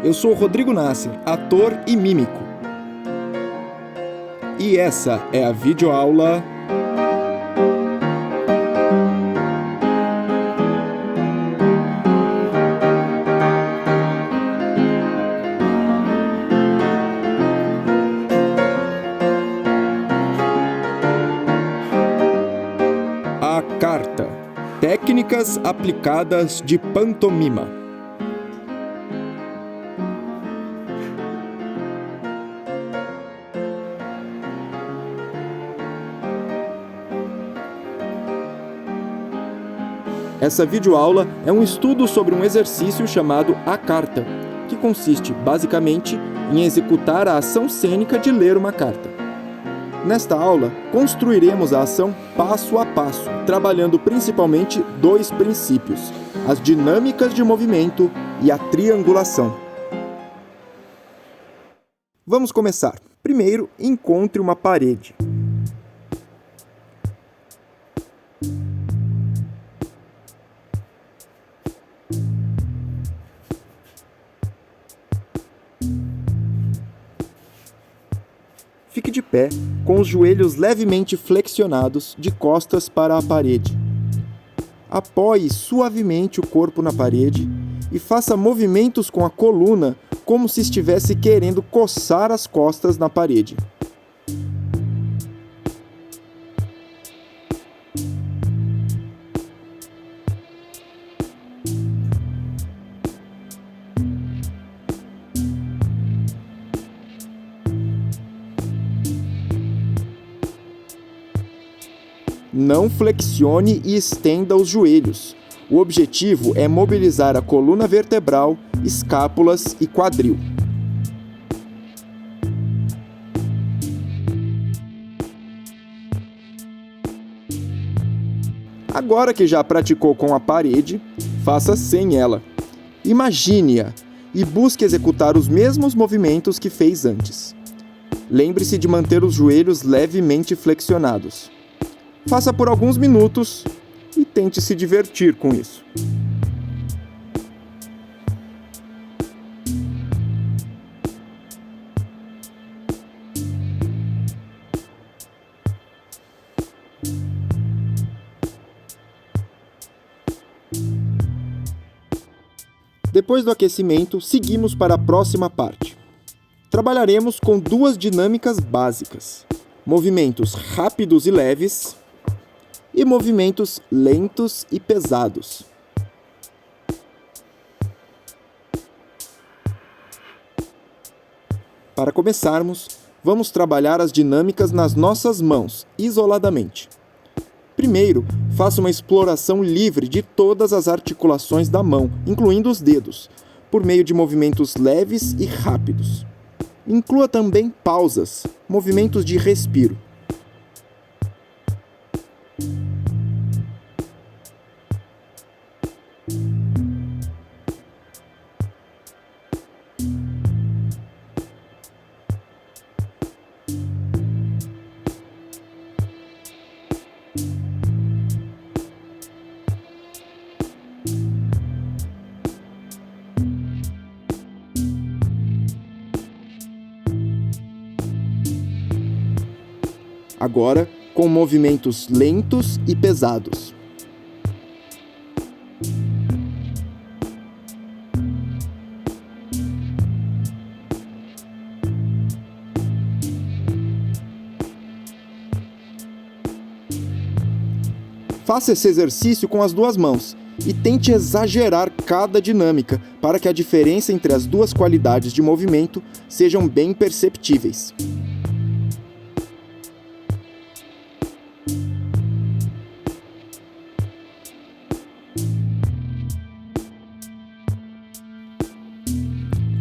Eu sou Rodrigo Nasser, ator e mímico. E essa é a videoaula A Carta. Técnicas aplicadas de pantomima. Essa videoaula é um estudo sobre um exercício chamado A Carta, que consiste, basicamente, em executar a ação cênica de ler uma carta. Nesta aula, construiremos a ação passo a passo, trabalhando principalmente dois princípios: as dinâmicas de movimento e a triangulação. Vamos começar. Primeiro, encontre uma parede. Fique de pé, com os joelhos levemente flexionados, de costas para a parede. Apoie suavemente o corpo na parede e faça movimentos com a coluna como se estivesse querendo coçar as costas na parede. Não flexione e estenda os joelhos. O objetivo é mobilizar a coluna vertebral, escápulas e quadril. Agora que já praticou com a parede, faça sem ela. Imagine-a e busque executar os mesmos movimentos que fez antes. Lembre-se de manter os joelhos levemente flexionados. Faça por alguns minutos e tente se divertir com isso. Depois do aquecimento, seguimos para a próxima parte. Trabalharemos com duas dinâmicas básicas: movimentos rápidos e leves e movimentos lentos e pesados. Para começarmos, vamos trabalhar as dinâmicas nas nossas mãos, isoladamente. Primeiro, faça uma exploração livre de todas as articulações da mão, incluindo os dedos, por meio de movimentos leves e rápidos. Inclua também pausas, movimentos de respiro. Agora, com movimentos lentos e pesados. Faça esse exercício com as duas mãos e tente exagerar cada dinâmica para que a diferença entre as duas qualidades de movimento sejam bem perceptíveis.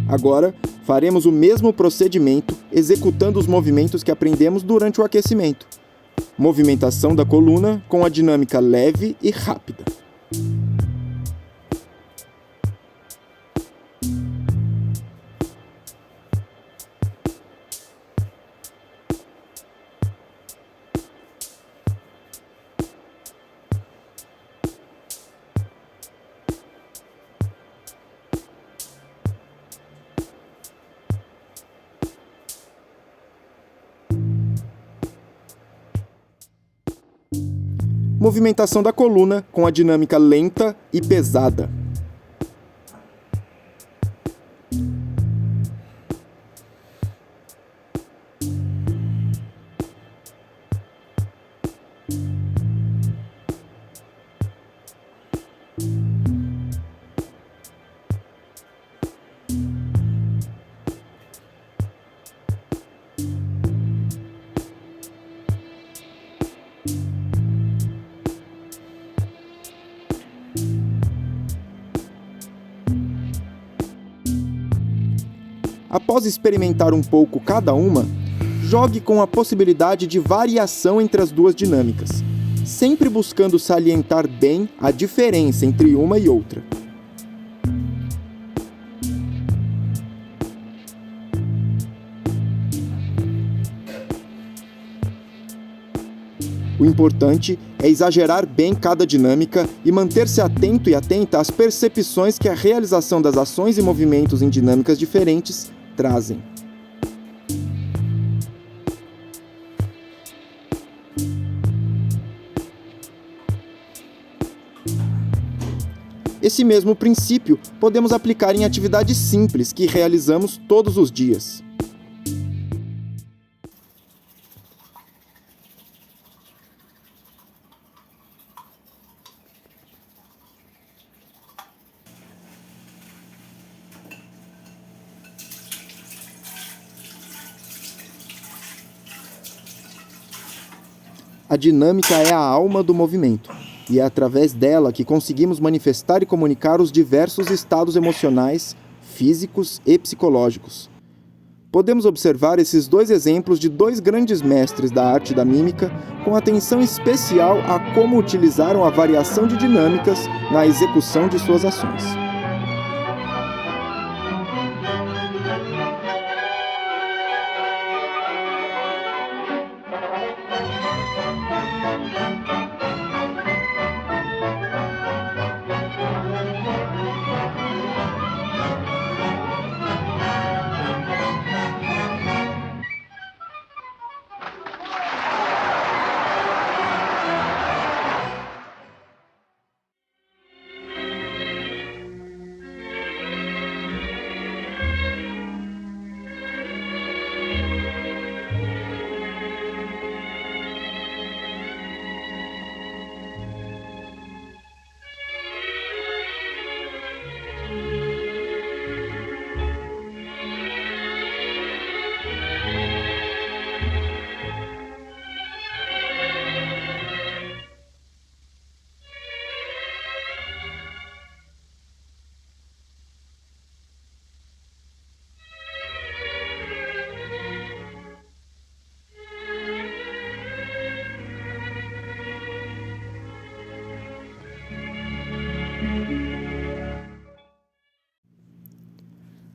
Agora, faremos o mesmo procedimento executando os movimentos que aprendemos durante o aquecimento. Movimentação da coluna com a dinâmica leve e rápida. movimentação da coluna com a dinâmica lenta e pesada. Após experimentar um pouco cada uma, jogue com a possibilidade de variação entre as duas dinâmicas, sempre buscando salientar bem a diferença entre uma e outra. O importante é exagerar bem cada dinâmica e manter-se atento e atenta às percepções que a realização das ações e movimentos em dinâmicas diferentes trazem. Esse mesmo princípio podemos aplicar em atividades simples que realizamos todos os dias. A dinâmica é a alma do movimento, e é através dela que conseguimos manifestar e comunicar os diversos estados emocionais, físicos e psicológicos. Podemos observar esses dois exemplos de dois grandes mestres da arte da mímica, com atenção especial a como utilizaram a variação de dinâmicas na execução de suas ações.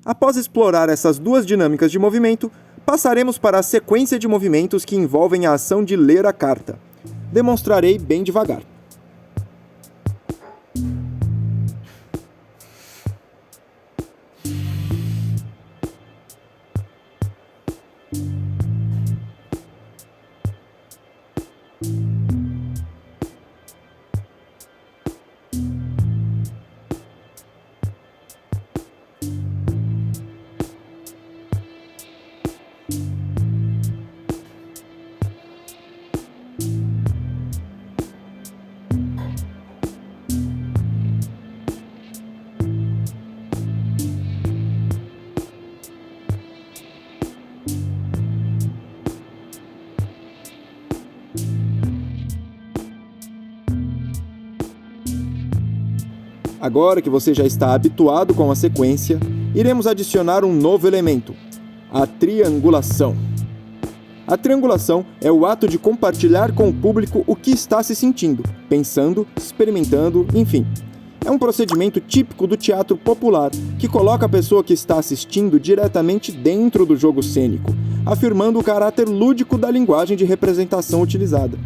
Após explorar essas duas dinâmicas de movimento, passaremos para a sequência de movimentos que envolvem a ação de ler a carta. Demonstrarei bem devagar. Agora que você já está habituado com a sequência, iremos adicionar um novo elemento, a triangulação. A triangulação é o ato de compartilhar com o público o que está se sentindo, pensando, experimentando, enfim. É um procedimento típico do teatro popular que coloca a pessoa que está assistindo diretamente dentro do jogo cênico, afirmando o caráter lúdico da linguagem de representação utilizada.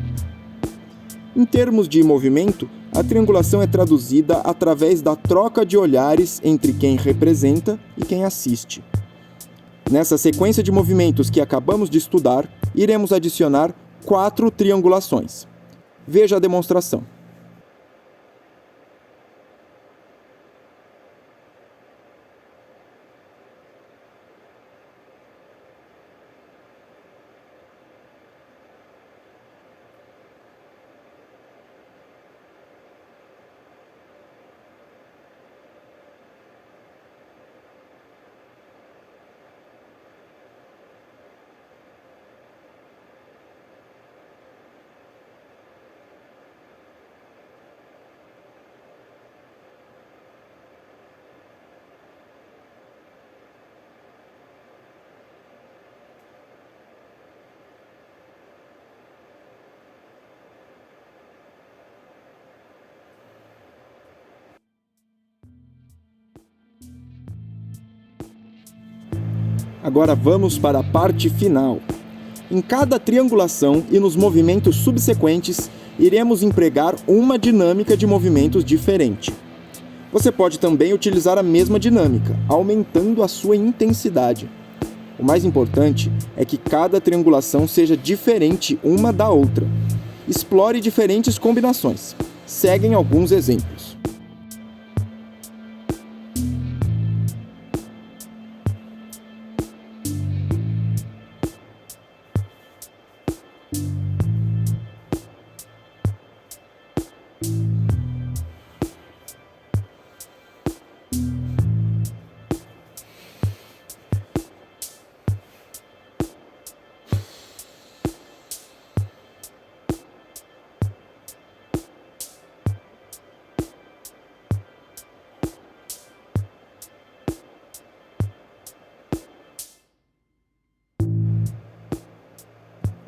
Em termos de movimento, a triangulação é traduzida através da troca de olhares entre quem representa e quem assiste. Nessa sequência de movimentos que acabamos de estudar, iremos adicionar 4 triangulações. Veja a demonstração. Agora vamos para a parte final. Em cada triangulação e nos movimentos subsequentes, iremos empregar uma dinâmica de movimentos diferente. Você pode também utilizar a mesma dinâmica, aumentando a sua intensidade. O mais importante é que cada triangulação seja diferente uma da outra. Explore diferentes combinações. Seguem alguns exemplos.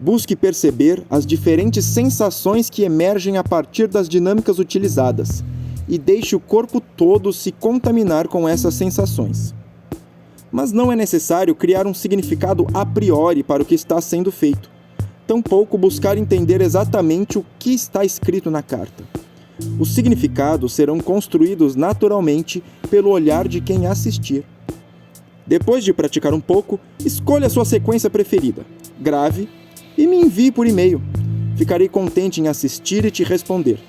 Busque perceber as diferentes sensações que emergem a partir das dinâmicas utilizadas e deixe o corpo todo se contaminar com essas sensações. Mas não é necessário criar um significado a priori para o que está sendo feito, tampouco buscar entender exatamente o que está escrito na carta. Os significados serão construídos naturalmente pelo olhar de quem assistir. Depois de praticar um pouco, escolha a sua sequência preferida, grave e me envie por e-mail. Ficarei contente em assistir e te responder.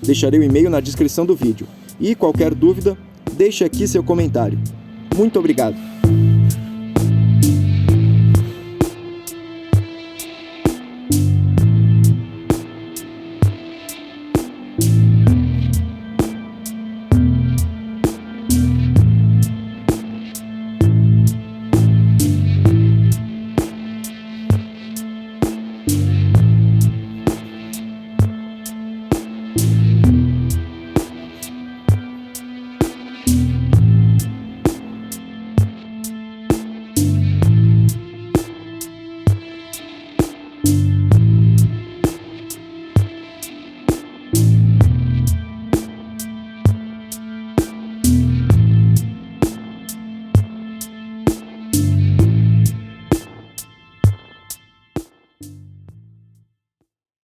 Deixarei o e-mail na descrição do vídeo. E qualquer dúvida, deixe aqui seu comentário. Muito obrigado!